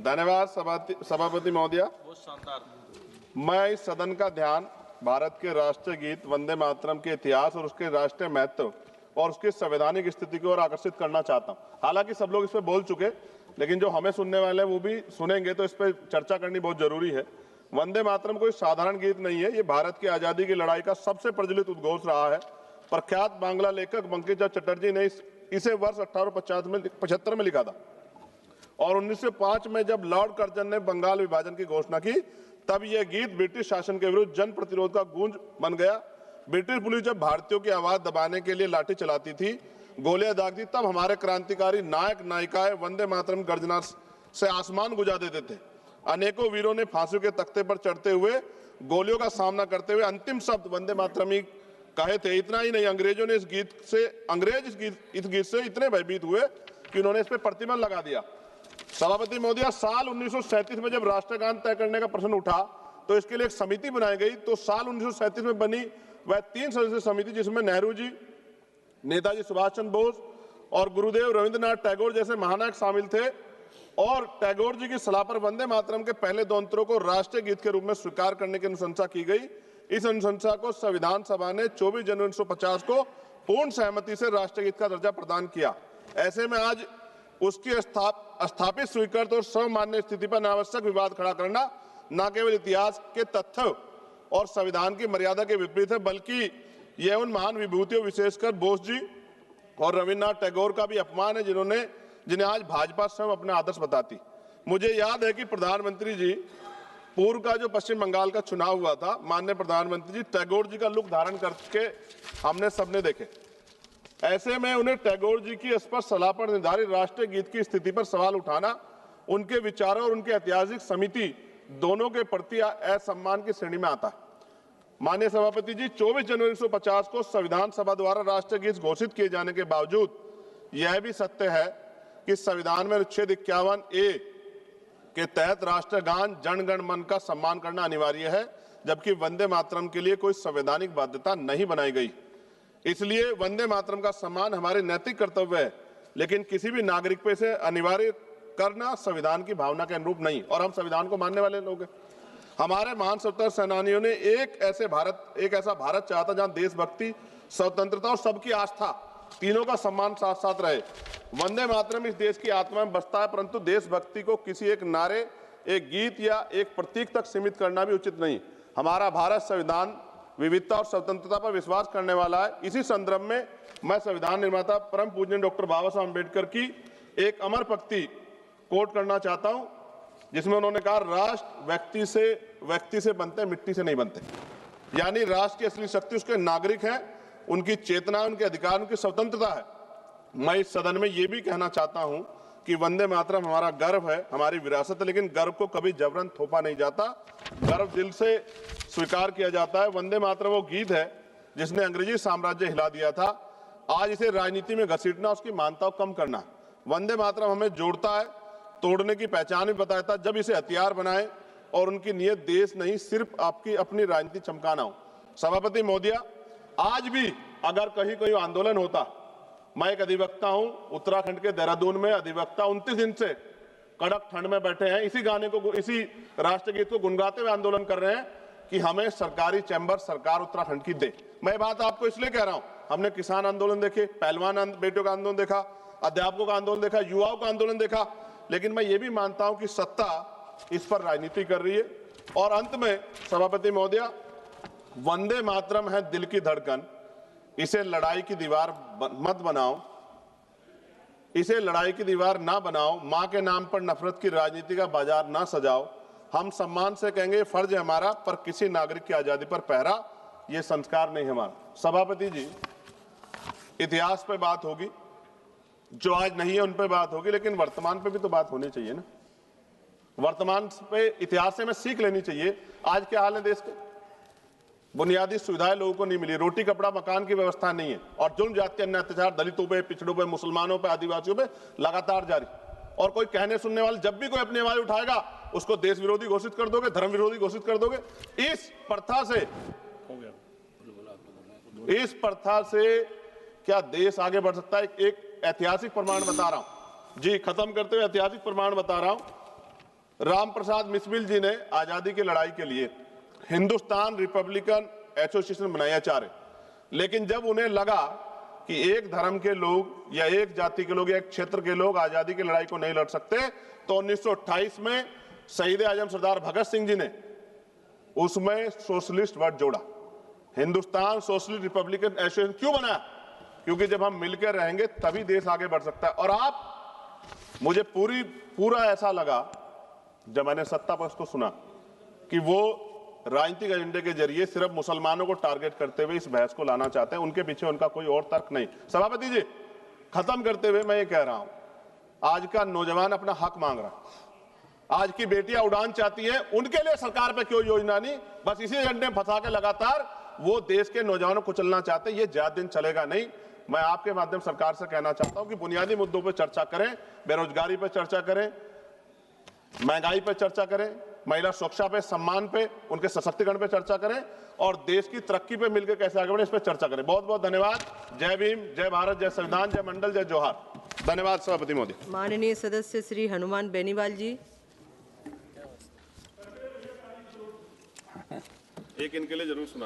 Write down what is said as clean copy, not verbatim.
धन्यवाद सभापति महोदय। मैं इस सदन का ध्यान भारत के राष्ट्रीय गीत वंदे मातरम के इतिहास और उसके राष्ट्रीय महत्व और उसकी संवैधानिक स्थिति की ओर आकर्षित करना चाहता हूं। हालांकि सब लोग इस पर बोल चुके, लेकिन जो हमें सुनने वाले हैं वो भी सुनेंगे, तो इस पर चर्चा करनी बहुत जरूरी है। वंदे मातरम कोई साधारण गीत नहीं है, ये भारत की आजादी की लड़ाई का सबसे प्रचलित उद्घोष रहा है। प्रख्यात बांग्ला लेखक बंकिम चंद्र चटर्जी ने इसे वर्ष 1875 में लिखा था और 1905 में जब लॉर्ड कर्जन ने बंगाल विभाजन की घोषणा की, तब यह गीत ब्रिटिश शासन के विरुद्ध जन प्रतिरोध का गूंज बन गया। ब्रिटिश पुलिस जब भारतीयों की आवाज दबाने के लिए लाठी चलाती थी, गोलियां दागती, तब हमारे क्रांतिकारी नायक नायिकाएं वंदे मातरम गर्जना से आसमान गुजा देते थे। अनेकों वीरों ने फांसी के तख्ते पर चढ़ते हुए गोलियों का सामना करते हुए अंतिम शब्द वंदे मातरम ही कहे थे। इतना ही नहीं, अंग्रेजों ने इस गीत से इतने भयभीत हुए कि उन्होंने इस पर प्रतिबंध लगा दिया। सभापति महोदय, साल 1937 में जब राष्ट्रगान तय करने का प्रश्न उठा तो इसके लिए एक समिति बनाई गई। तो साल 1937 में बनी वह 3 सदस्यीय समिति, जिसमें नेहरू जी, नेताजी सुभाष चंद्र बोस और गुरुदेव रविंद्रनाथ टैगोर जैसे महानायक शामिल थे। और टैगोर जी की सलाह पर वंदे मातरम के पहले 2 अंतरों को राष्ट्रीय गीत के रूप में स्वीकार करने की अनुशंसा की गई। इस अनुशंसा को संविधान सभा ने 24 जनवरी 1950 को पूर्ण सहमति से राष्ट्रीय गीत का दर्जा प्रदान किया। ऐसे में आज उसकी स्थापित, स्वीकृत और सर्वमान्य स्थिति पर अनावश्यक विवाद खड़ा करना न केवल इतिहास के तथ्य और संविधान की मर्यादा के विपरीत है, बल्कि यह उन महान विभूतियों, विशेषकर बोस जी और रविन्द्रनाथ टैगोर का भी अपमान है, जिन्हें आज भाजपा स्वयं अपना आदर्श बताती। मुझे याद है कि प्रधानमंत्री जी, पूर्व का जो पश्चिम बंगाल का चुनाव हुआ था, माननीय प्रधानमंत्री जी टैगोर जी का लुक धारण करके हमने सबने देखे। ऐसे में उन्हें टैगोर जी की स्पष्ट सलाह पर निर्धारित राष्ट्रीय गीत की स्थिति पर सवाल उठाना उनके विचारों और उनके ऐतिहासिक समिति दोनों के प्रति असम्मान की श्रेणी में आता है। माननीय सभापति जी, 24 जनवरी 1950 को संविधान सभा द्वारा राष्ट्रीय गीत घोषित किए जाने के बावजूद यह भी सत्य है कि संविधान में अनुच्छेद 51A के तहत राष्ट्रगान जन गण मन का सम्मान करना अनिवार्य है, जबकि वंदे मातरम के लिए कोई संवैधानिक बाध्यता नहीं बनाई गई। इसलिए वंदे मातरम का सम्मान हमारे नैतिक कर्तव्य है, लेकिन किसी भी नागरिक पे से अनिवार्य करना संविधान की भावना के अनुरूप नहीं। और हम संविधान को मानने वाले लोग हैं। हमारे महान स्वतंत्रता सेनानियों ने एक ऐसा भारत चाहा था जहां देशभक्ति, स्वतंत्रता और सबकी आस्था तीनों का सम्मान साथ साथ रहे। वंदे मातरम इस देश की आत्मा में बसता है, परंतु देशभक्ति को किसी एक नारे, एक गीत या एक प्रतीक तक सीमित करना भी उचित नहीं। हमारा भारत संविधान, विविधता और स्वतंत्रता पर विश्वास करने वाला है। इसी संदर्भ में मैं संविधान निर्माता परम पूज्य डॉक्टर बाबा साहब अम्बेडकर की एक अमर पंक्ति कोट करना चाहता हूं, जिसमें उन्होंने कहा, राष्ट्र व्यक्ति से बनते हैं, मिट्टी से नहीं बनते। यानी राष्ट्र की असली शक्ति उसके नागरिक हैं, उनकी चेतना, उनके अधिकार, उनकी स्वतंत्रता है। मैं इस सदन में ये भी कहना चाहता हूं कि वंदे मातरम हमारा गर्व है, हमारी विरासत है, लेकिन गर्व को कभी जबरन थोपा नहीं जाता, गर्व दिल से स्वीकार किया जाता है। वंदे मातरम वो गीत है जिसने अंग्रेजी साम्राज्य हिला दिया था। आज इसे राजनीति में घसीटना, उसकी मान्यता को कम करना। वंदे मातरम हमें जोड़ता है, तोड़ने की पहचान भी बताता। जब इसे हथियार बनाए और उनकी नीयत देश नहीं, सिर्फ आपकी अपनी राजनीति चमकाना हो। सभापति महोदय, आज भी अगर कहीं कोई आंदोलन होता, मैं एक अधिवक्ता हूं, उत्तराखंड के देहरादून में अधिवक्ता 29 दिन से कड़क ठंड में बैठे हैं, इसी गाने को, इसी राष्ट्रीय गीत को गुनगुनाते हुए आंदोलन कर रहे हैं कि हमें सरकारी चैम्बर सरकार उत्तराखंड की दे। मैं बात आपको इसलिए कह रहा हूं, हमने किसान आंदोलन देखे, पहलवान बेटियों का आंदोलन देखा, अध्यापकों का आंदोलन देखा, युवाओं का आंदोलन देखा, लेकिन मैं ये भी मानता हूं कि सत्ता इस पर राजनीति कर रही है। और अंत में सभापति महोदय, वंदे मातरम है दिल की धड़कन, इसे लड़ाई की दीवार मत बनाओ, इसे लड़ाई की दीवार ना बनाओ, मां के नाम पर नफरत की राजनीति का बाजार ना सजाओ। हम सम्मान से कहेंगे, फर्ज है हमारा, पर किसी नागरिक की आजादी पर पहरा ये संस्कार नहीं हमारा। सभापति जी, इतिहास पे बात होगी, जो आज नहीं है उन पे बात होगी, लेकिन वर्तमान पे भी तो बात होनी चाहिए ना। वर्तमान पे, इतिहास से हमें सीख लेनी चाहिए। आज क्या हाल है देश के? बुनियादी सुविधाएं लोगों को नहीं मिली, रोटी कपड़ा मकान की व्यवस्था नहीं है, और जुल्म, जाति, अन्य अत्याचार दलितों पे, पिछड़ों पे, मुसलमानों पे, आदिवासियों पे लगातार जारी। और कोई कहने सुनने वाले, जब भी कोई अपनी आवाज उठाएगा उसको देश विरोधी घोषित कर दोगे, धर्म विरोधी घोषित कर दोगे। इस प्रथा से क्या देश आगे बढ़ सकता है? एक ऐतिहासिक प्रमाण बता रहा हूं जी, खत्म करते हुए ऐतिहासिक प्रमाण बता रहा हूं। राम प्रसाद मिसमिल जी ने आजादी की लड़ाई के लिए हिंदुस्तान रिपब्लिकन एसोसिएशन बनाया चाह रहे, लेकिन जब उन्हें लगा कि एक धर्म के लोग या एक जाति के लोग या एक क्षेत्र के लोग आजादी की लड़ाई को नहीं लड़ सकते, तो 1928 में शहीद आजम सरदार भगत सिंह जी ने उसमें सोशलिस्ट वर्ड जोड़ा। हिंदुस्तान सोशलिस्ट रिपब्लिकन एसोसिएशन क्यों बनाया? क्योंकि जब हम मिलकर रहेंगे तभी देश आगे बढ़ सकता है। और आप, मुझे पूरा ऐसा लगा जब मैंने सत्ता पक्ष को सुना कि वो राजनीतिक एजेंडे के जरिए सिर्फ मुसलमानों को टारगेट करते हुए इस बहस को लाना चाहते हैं, उनके पीछे उनका कोई और तर्क नहीं। सभापति जी, खत्म करते हुए मैं ये कह रहा हूं, आज का नौजवान अपना हक मांग रहा है, आज की बेटियां उड़ान चाहती हैं, उनके लिए सरकार पे क्यों योजना नहीं? बस इसी एजेंडे में फंसा के लगातार वो देश के नौजवानों को चलना चाहते हैं। ये ज्यादा दिन चलेगा नहीं। मैं आपके माध्यम सरकार से कहना चाहता हूं कि बुनियादी मुद्दों पर चर्चा करें, बेरोजगारी पर चर्चा करें, महंगाई पर चर्चा करें, महिला सुरक्षा पे, सम्मान पे, उनके सशक्तिकरण पे चर्चा करें और देश की तरक्की पे मिलकर कैसे आगे बढ़े इस पे चर्चा करें। बहुत बहुत धन्यवाद। जय भीम, जय भारत, जय संविधान, जय मंडल, जय जोहार। धन्यवाद सभापति महोदय। माननीय सदस्य श्री हनुमान बेनीवाल जी। एक इनके लिए जरूर सुना।